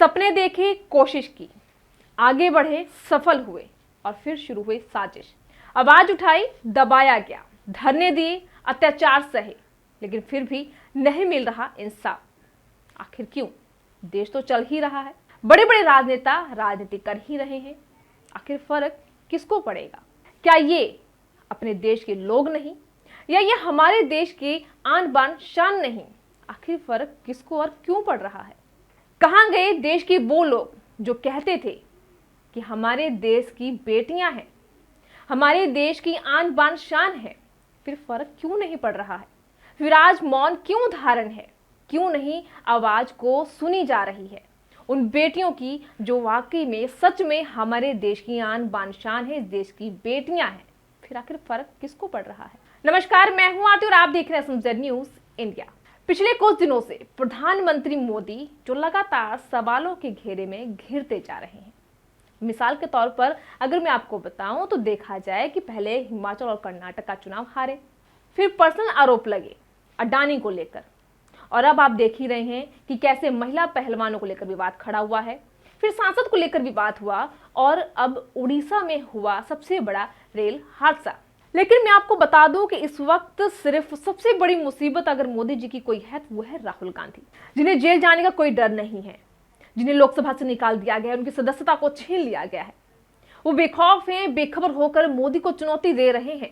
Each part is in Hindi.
सपने देखे, कोशिश की, आगे बढ़े, सफल हुए और फिर शुरू हुई साजिश। आवाज उठाई, दबाया गया, धरने दिए, अत्याचार सहे, लेकिन फिर भी नहीं मिल रहा इंसाफ। आखिर क्यों? देश तो चल ही रहा है, बड़े बड़े राजनेता राजनीति कर ही रहे हैं। आखिर फर्क किसको पड़ेगा? क्या ये अपने देश के लोग नहीं, या ये हमारे देश की आन बान शान नहीं? आखिर फर्क किसको और क्यों पड़ रहा है? कहां गए देश के वो लोग जो कहते थे कि हमारे देश की बेटियां हैं, हमारे देश की आन बान शान है? फिर फर्क क्यों नहीं पड़ रहा है? फिर आज मौन क्यों धारण है? क्यों नहीं आवाज को सुनी जा रही है उन बेटियों की जो वाकई में सच में हमारे देश की आन बान शान है, इस देश की बेटियां हैं? फिर आखिर फर्क किसको पड़ रहा है? नमस्कार, मैं हूं आरती और आप देख रहे हैं SMZ न्यूज इंडिया। पिछले कुछ दिनों से प्रधानमंत्री मोदी जो लगातार सवालों के घेरे में घिरते जा रहे हैं। मिसाल के तौर पर अगर मैं आपको बताऊं तो देखा जाए कि पहले हिमाचल और कर्नाटक का चुनाव हारे, फिर पर्सनल आरोप लगे अडानी को लेकर, और अब आप देख ही रहे हैं कि कैसे महिला पहलवानों को लेकर विवाद खड़ा हुआ है, फिर सांसद को लेकर विवाद हुआ और अब उड़ीसा में हुआ सबसे बड़ा रेल हादसा। लेकिन मैं आपको बता दूं कि इस वक्त सिर्फ सबसे बड़ी मुसीबत अगर मोदी जी की कोई है तो वो है राहुल गांधी, जिन्हें जेल जाने का कोई डर नहीं है, जिन्हें लोकसभा से निकाल दिया गया है, उनकी सदस्यता को छीन लिया गया है। वो बेखौफ हैं, बेखबर होकर मोदी को चुनौती दे रहे हैं।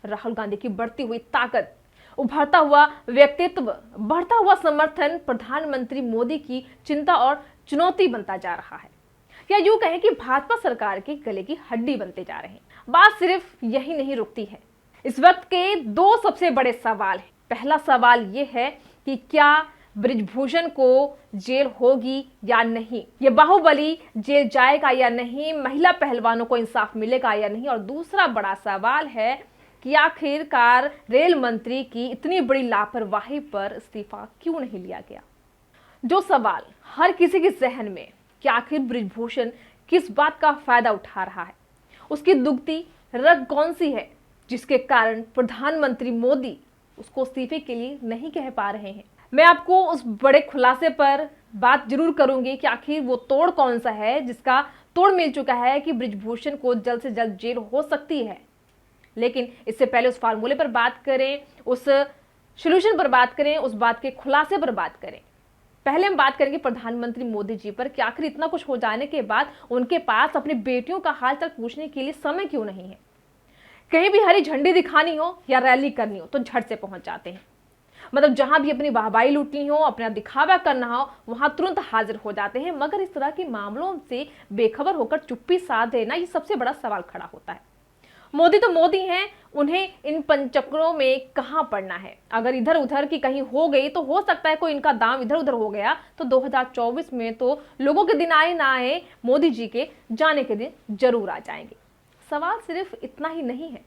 राहुल गांधी की बढ़ती हुई ताकत, उभरता हुआ व्यक्तित्व, बढ़ता हुआ समर्थन प्रधानमंत्री मोदी की चिंता और चुनौती बनता जा रहा है, या यूं कहें कि भाजपा सरकार के गले की हड्डी बनते जा रहे हैं। बात सिर्फ यही नहीं रुकती है। इस वक्त के दो सबसे बड़े सवाल हैं। पहला सवाल यह है कि क्या बृजभूषण को जेल होगी या नहीं, ये बाहुबली जेल जाएगा या नहीं, महिला पहलवानों को इंसाफ मिलेगा या नहीं, और दूसरा बड़ा सवाल है कि आखिरकार रेल मंत्री की इतनी बड़ी लापरवाही पर इस्तीफा क्यों नहीं लिया गया। जो सवाल हर किसी के जहन में कि आखिर बृजभूषण किस बात का फायदा उठा रहा है, उसकी दुखती रग कौन सी है जिसके कारण प्रधानमंत्री मोदी उसको इस्तीफे के लिए नहीं कह पा रहे हैं। मैं आपको उस बड़े खुलासे पर बात जरूर करूंगी कि आखिर वो तोड़ कौन सा है जिसका तोड़ मिल चुका है कि बृजभूषण को जल्द से जल्द जेल हो सकती है। लेकिन इससे पहले उस फार्मूले पर बात करें, उस सोल्यूशन पर बात करें, उस बात के खुलासे पर बात करें। पहले हम बात करेंगे प्रधानमंत्री मोदी जी पर कि आखिर इतना कुछ हो जाने के बाद उनके पास अपनी बेटियों का हाल तक पूछने के लिए समय क्यों नहीं है। कहीं भी हरी झंडी दिखानी हो या रैली करनी हो तो झट से पहुंच जाते हैं। मतलब जहां भी अपनी वाहवाही लूटनी हो, अपना दिखावा करना हो, वहां तुरंत हाजिर हो जाते हैं। मगर इस तरह के मामलों से बेखबर होकर चुप्पी साध देना, ये सबसे बड़ा सवाल खड़ा होता है। मोदी तो मोदी हैं, उन्हें इन पंचक्रों में कहां पड़ना है। अगर इधर उधर की कहीं हो गई तो हो सकता है कोई इनका दाम इधर उधर हो गया तो 2024 में तो लोगों के दिन आए ना आए, मोदी जी के जाने के दिन जरूर आ जाएंगे। सवाल सिर्फ इतना ही नहीं है।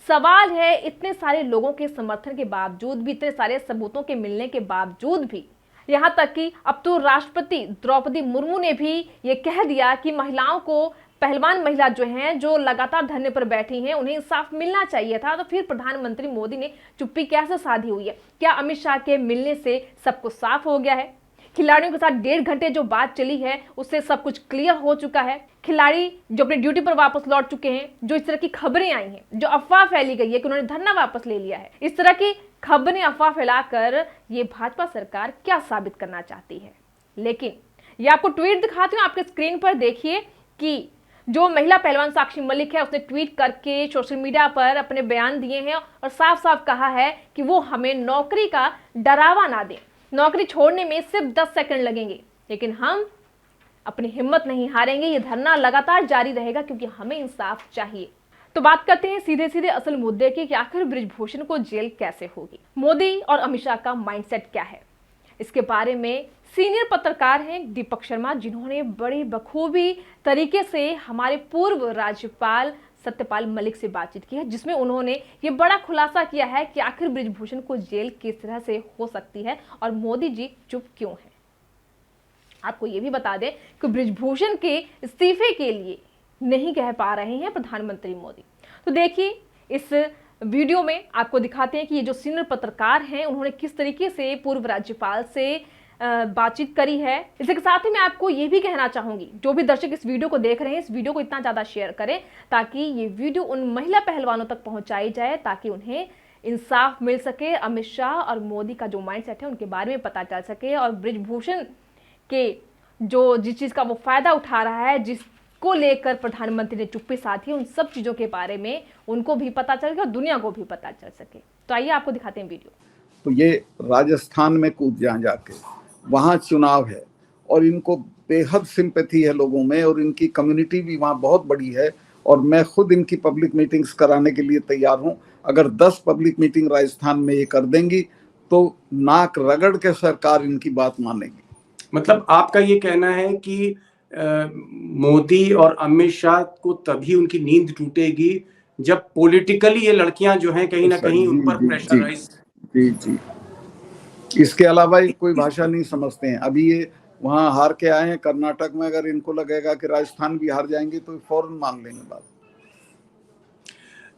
सवाल है इतने सारे लोगों के समर्थन के बावजूद भी, इतने सारे सबूतों के मिलने के बावजूद भी, यहां तक कि अब तो राष्ट्रपति द्रौपदी मुर्मू ने भी ये कह दिया कि महिलाओं को, पहलवान महिला जो हैं, जो लगातार धरने पर बैठी हैं, उन्हें इंसाफ मिलना चाहिए था। तो फिर प्रधानमंत्री मोदी ने चुप्पी कैसे साधी हुई है? क्या अमित शाह के मिलने से सब कुछ साफ हो गया है? खिलाड़ियों के साथ 1.5 घंटे जो बात चली है उससे सब कुछ क्लियर हो चुका है? खिलाड़ी जो अपनी ड्यूटी पर वापस लौट चुके हैं, जो इस तरह की खबरें आई हैं, जो अफवाह फैली गई है कि उन्होंने धरना वापस ले लिया है, इस तरह की खबरें अफवाह फैलाकर ये भाजपा सरकार क्या साबित करना चाहती है? लेकिन ये आपको ट्वीट दिखाती हूँ, आपके स्क्रीन पर देखिए कि जो महिला पहलवान साक्षी मलिक है उसने ट्वीट करके सोशल मीडिया पर अपने बयान दिए हैं और साफ साफ कहा है कि वो हमें नौकरी का डरावा ना दें, नौकरी छोड़ने में सिर्फ 10 सेकंड लगेंगे, लेकिन हम अपनी हिम्मत नहीं हारेंगे, ये धरना लगातार जारी रहेगा क्योंकि हमें इंसाफ चाहिए। तो बात करते हैं सीधे सीधे असल मुद्दे की कि आखिर बृजभूषण को जेल कैसे होगी। मोदी और अमित शाह का माइंडसेट क्या है, इसके बारे में सीनियर पत्रकार हैं दीपक शर्मा, जिन्होंने बड़ी बखूबी तरीके से हमारे पूर्व राज्यपाल सत्यपाल मलिक से बातचीत की है, जिसमें उन्होंने ये बड़ा खुलासा किया है कि आखिर बृजभूषण को जेल किस तरह से हो सकती है और मोदी जी चुप क्यों हैं। आपको ये भी बता दें कि बृजभूषण के इस्तीफे के लिए नहीं कह पा रहे हैं प्रधानमंत्री मोदी। तो देखिए इस वीडियो में आपको दिखाते हैं कि ये जो सीनियर पत्रकार हैं उन्होंने किस तरीके से पूर्व राज्यपाल से बातचीत करी है। इसके साथ ही मैं आपको ये भी कहना चाहूंगी, जो भी दर्शक इस वीडियो को देख रहे हैं, इस वीडियो को इतना ज़्यादा शेयर करें ताकि ये वीडियो उन महिला पहलवानों तक पहुंचाई जाए, ताकि उन्हें इंसाफ मिल सके। अमित शाह और मोदी का जो माइंडसेट है उनके बारे में पता चल सके, और बृजभूषण के जो जिस चीज़ का वो फ़ायदा उठा रहा है, जिसको लेकर प्रधानमंत्री ने चुप्पी साधी, उन सब चीज़ों के बारे में उनको भी पता चल सके और दुनिया को भी पता चल सके। तो आइए आपको दिखाते हैं वीडियो। तो ये राजस्थान में कूद जाएं जाके, वहाँ चुनाव है और इनको बेहद सिंपैथी है लोगों में, और इनकी कम्युनिटी भी वहाँ बहुत बड़ी है, और मैं खुद इनकी पब्लिक मीटिंग्स कराने के लिए तैयार हूँ। अगर 10 पब्लिक मीटिंग राजस्थान में ये कर देंगी तो नाक रगड़ के सरकार इनकी बात मानेगी। मतलब आपका ये कहना है कि मोदी और अमित शाह को तभी उनकी नींद टूटेगी जब पॉलिटिकली ये लड़कियां जो हैं कहीं ना कहीं उन पर प्रेशराइज। जी जी, इसके अलावा कोई भाषा नहीं समझते हैं। अभी ये वहाँ हार के आए हैं कर्नाटक में, अगर इनको लगेगा कि राजस्थान भी हार जाएंगे तो फौरन मान लेंगे बात।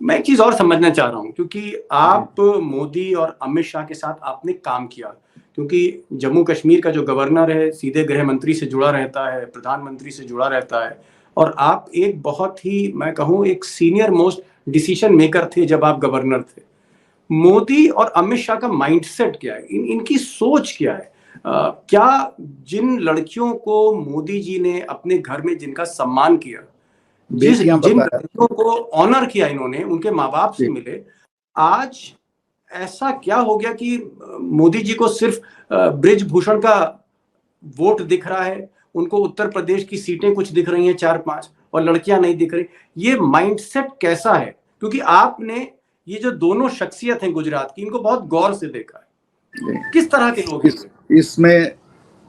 मैं एक चीज और समझना चाह रहा हूँ, क्योंकि आप मोदी और अमित शाह के साथ आपने काम किया, क्योंकि जम्मू कश्मीर का जो गवर्नर है सीधे गृह मंत्री से जुड़ा रहता है, प्रधानमंत्री से जुड़ा रहता है, और आप एक बहुत ही, मैं कहूँ, एक सीनियर मोस्ट डिसीजन मेकर थे जब आप गवर्नर थे। मोदी और अमित शाह का माइंडसेट क्या है, इनकी सोच क्या है? क्या जिन लड़कियों को मोदी जी ने अपने घर में जिनका सम्मान किया, जिन लड़कियों को ऑनर किया इन्होंने, उनके माँ बाप से मिले, आज ऐसा क्या हो गया कि मोदी जी को सिर्फ बृजभूषण का वोट दिख रहा है, उनको उत्तर प्रदेश की सीटें कुछ दिख रही हैं 4-5, और लड़कियां नहीं दिख रही? ये माइंडसेट कैसा है? क्योंकि आपने ये जो दोनों शख्सियत हैं गुजरात की, इनको बहुत गौर से देखा है, किस तरह के लोग इसमें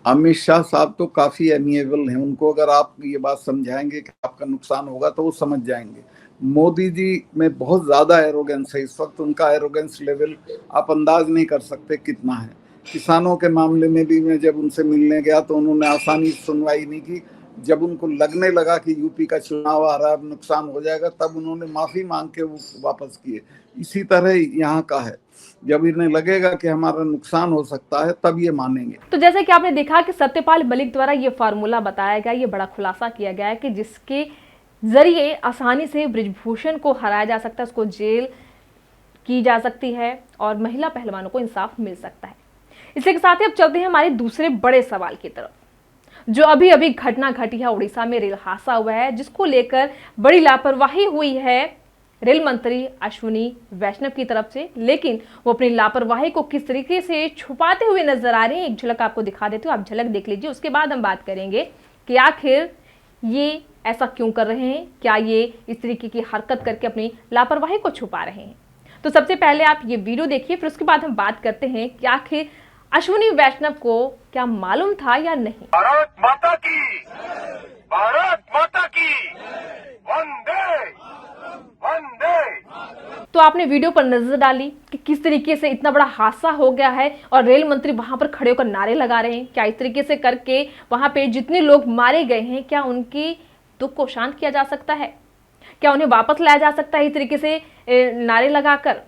अमित शाह साहब तो काफी एमिएबल हैं। उनको अगर आप ये बात समझाएंगे कि आपका नुकसान होगा तो वो समझ जाएंगे। मोदी जी में बहुत ज्यादा एरोगेंस है इस वक्त। उनका एरोगेंस लेवल आप अंदाज नहीं कर सकते कितना है। किसानों के मामले में भी मैं जब उनसे मिलने गया तो उन्होंने आसानी से सुनवाई नहीं की। जब उनको लगने लगा कि यूपी का चुनाव आ रहा है, नुकसान हो जाएगा, तब उन्होंने माफी मांग के वो वापस किए। इसी तरह यहाँ का है, जब इन्हें लगेगा कि हमारा नुकसान हो सकता है तब ये मानेंगे। तो जैसे कि आपने देखा कि सत्यपाल मलिक द्वारा ये फार्मूला बताया गया, ये बड़ा खुलासा किया गया है कि जिसके जरिए आसानी से बृजभूषण को हराया जा सकता है, उसको जेल की जा सकती है और महिला पहलवानों को इंसाफ मिल सकता है। इसके साथ ही अब चलते हैं हमारे दूसरे बड़े सवाल की तरफ, जो अभी अभी घटना घटी है। उड़ीसा में रेल हादसा हुआ है, जिसको लेकर बड़ी लापरवाही हुई है रेल मंत्री अश्विनी वैष्णव की तरफ से, लेकिन वो अपनी लापरवाही को किस तरीके से छुपाते हुए नजर आ रहे हैं, एक झलक आपको दिखा देती हूँ। आप झलक देख लीजिए, उसके बाद हम बात करेंगे कि आखिर ये ऐसा क्यों कर रहे हैं, क्या ये इस तरीके की हरकत करके अपनी लापरवाही को छुपा रहे हैं। तो सबसे पहले आप ये वीडियो देखिए, फिर उसके बाद हम बात करते हैं कि आखिर अश्विनी वैष्णव को क्या मालूम था या नहीं। भारत माता की, भारत माता की, वंदे वंदे। तो आपने वीडियो पर नजर डाली कि किस तरीके से इतना बड़ा हादसा हो गया है और रेल मंत्री वहां पर खड़े होकर नारे लगा रहे हैं। क्या इस तरीके से करके वहां पे जितने लोग मारे गए हैं, क्या उनकी दुख को शांत किया जा सकता है? क्या उन्हें वापस लाया जा सकता है इस तरीके से नारे लगाकर?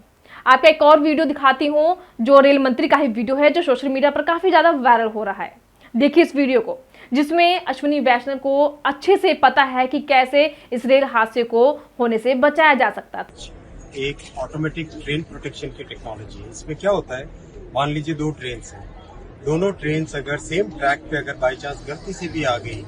आपका एक और वीडियो दिखाती हूँ, जो रेल मंत्री का ही वीडियो है, जो सोशल मीडिया पर काफी ज्यादा वायरल हो रहा है। देखिए इस वीडियो को, जिसमें अश्विनी वैष्णव को अच्छे से पता है कि कैसे इस रेल हादसे को होने से बचाया जा सकता था। एक ऑटोमेटिक ट्रेन प्रोटेक्शन की टेक्नोलॉजी है। इसमें क्या होता है, मान लीजिए 2 ट्रेन हैं, दोनों ट्रेन अगर सेम ट्रैक पे अगर बाई चांस गलती से भी आ गई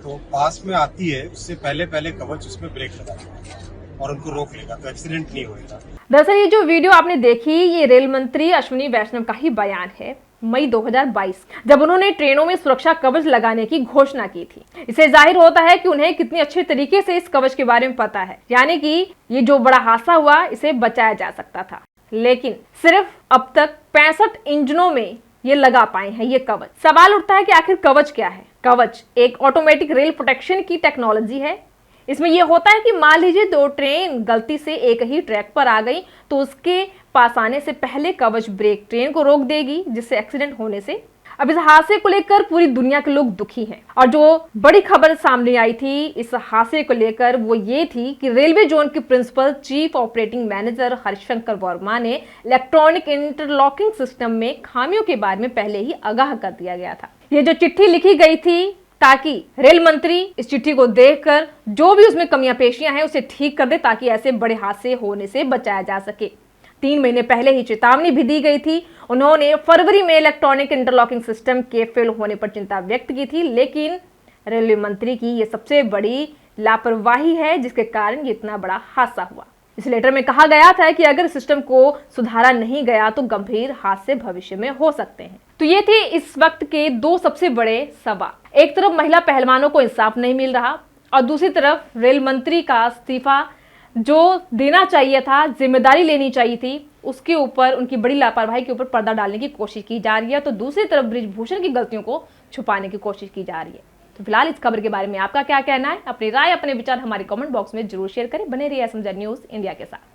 तो पास में आती है, उससे पहले कवच उसमें ब्रेक लगाएगा और उनको रोक लेगा, तो एक्सीडेंट नहीं होगा। दरअसल ये जो वीडियो आपने देखी, ये रेल मंत्री अश्विनी वैष्णव का ही बयान है, मई 2022, जब उन्होंने ट्रेनों में सुरक्षा कवच लगाने की घोषणा की थी। इससे जाहिर होता है कि उन्हें कितनी अच्छे तरीके से इस कवच के बारे में पता है, यानी कि ये जो बड़ा हादसा हुआ इसे बचाया जा सकता था। लेकिन सिर्फ अब तक 65 इंजनों में ये लगा पाए हैं ये कवच। सवाल उठता है कि आखिर कवच क्या है? कवच एक ऑटोमेटिक रेल प्रोटेक्शन की टेक्नोलॉजी है। इसमें यह होता है कि मान लीजिए 2 ट्रेन गलती से एक ही ट्रैक पर आ गई, तो उसके पास आने से पहले कवच ब्रेक ट्रेन को रोक देगी, जिससे एक्सीडेंट होने से अब इस हादसे को लेकर पूरी दुनिया के लोग दुखी हैं और जो बड़ी खबर सामने आई थी इस हादसे को लेकर वो ये थी कि रेलवे जोन के principal chief operating manager Harishankar Verma ने इलेक्ट्रॉनिक इंटरलॉकिंग सिस्टम में खामियों के बारे में पहले ही आगाह कर दिया गया था। ये जो चिट्ठी लिखी गई थी ताकि रेल मंत्री इस चिट्ठी को देखकर जो भी उसमें कमियां पेशियां हैं उसे ठीक कर दे ताकि ऐसे बड़े हादसे होने से बचाया जा सके। 3 महीने पहले ही चेतावनी भी दी गई थी। उन्होंने फरवरी में इलेक्ट्रॉनिक इंटरलॉकिंग सिस्टम के फेल होने पर चिंता व्यक्त की थी, लेकिन रेलवे मंत्री की यह सबसे बड़ी लापरवाही है जिसके कारण ये इतना बड़ा हादसा हुआ। इस लेटर में कहा गया था कि अगर सिस्टम को सुधारा नहीं गया तो गंभीर हादसे भविष्य में हो सकते हैं। तो ये थे इस वक्त के 2 सबसे बड़े सवाल। एक तरफ महिला पहलवानों को इंसाफ नहीं मिल रहा और दूसरी तरफ रेल मंत्री का इस्तीफा जो देना चाहिए था, जिम्मेदारी लेनी चाहिए थी, उसके ऊपर उनकी बड़ी लापरवाही के ऊपर पर्दा डालने की कोशिश की जा रही है। तो दूसरी तरफ बृजभूषण की गलतियों को छुपाने की कोशिश की जा रही है। तो फिलहाल इस खबर के बारे में आपका क्या कहना है? अपनी राय, अपने विचार हमारे कमेंट बॉक्स में जरूर शेयर करें। बने रहिए एसएमजेड न्यूज़ इंडिया के साथ।